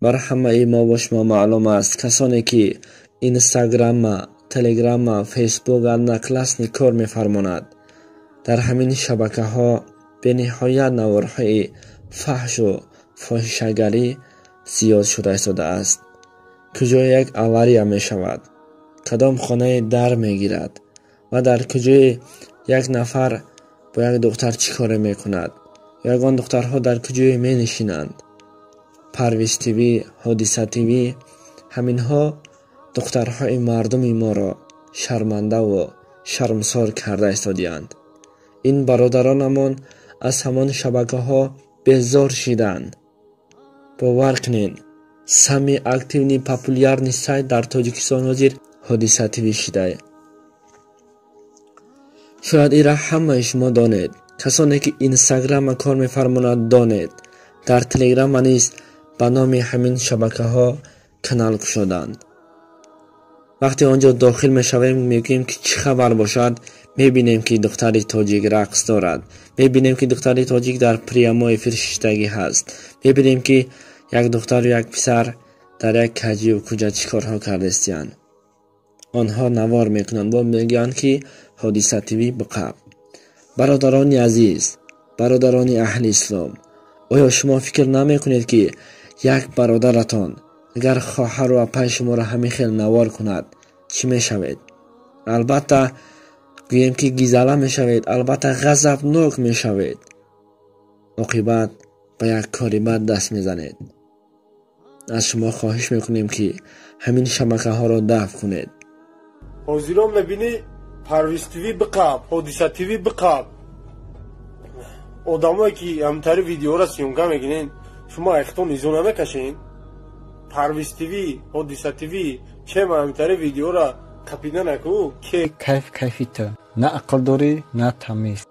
بر همه ما و شما معلوم است کسانی که اینستاگرام، تلگرام، فیسبوک و کلاس کار می‌فرماند در همین شبکه ها به نهایت نوارهای فحش و فاحشه‌گری زیاد شده است. کجا یک آواریا می شود، کدام خانه در می گیرد و در کجای یک نفر با یک دختر چی کار می کند، یگان دخترها در کجای می نشینند. پرویز تیوی، حادثه تیوی، همین ها دخترهای مردم ما را شرمنده و شرمسار کرده ایستادند. این برادرانمان از همان شبکه ها بیزار شدند. باور کنین سمی اکتیونی پاپولیارنی سایت در تاجیکستان حاضر حادثه تیوی شده. شاید ایرا همه شما دانید، کسانی که اینستاگرام کار می‌فرماند دانید، در تلگرام نیز به نام همین شبکه ها کانال گشودند. وقتی آنجا داخل می‌شویم میگیم که چه خبر باشد، می‌بینیم که دختری تاجیک رقص دارد، می‌بینیم که دختری تاجیک در پریامای فرشتگی هست، می‌بینیم که یک دختر و یک پسر در یک کجی و کجا چیکارها کرده استند. آنها نوار میکنند و میگویند که حادثه تیوی بقب. برادران عزیز، برادران اهل اسلام، آیا شما فکر نمیکنید که یک برادرتان اگر خواهر و اپای شما را همین خیل نوار کند چی میشوید؟ البته گوییم که گیزاله میشوید، البته غضبناک میشوید، عاقبت به یک کاری بد دست میزنید. از شما خواهش میکنیم که همین شبکه ها را دفع کنید. حاضران میبینی پرویز تیوی بقب، حادثه تیوی بقب. آدمایی که همتر ویدیو را سیونگا میگینین شما اختون ایزو نمیکشین؟ پرویز تیوی، حادثه تیوی چه ما همتر ویدیو را کپیده نکو که کیفی تو نه عقل داری نه تمیز.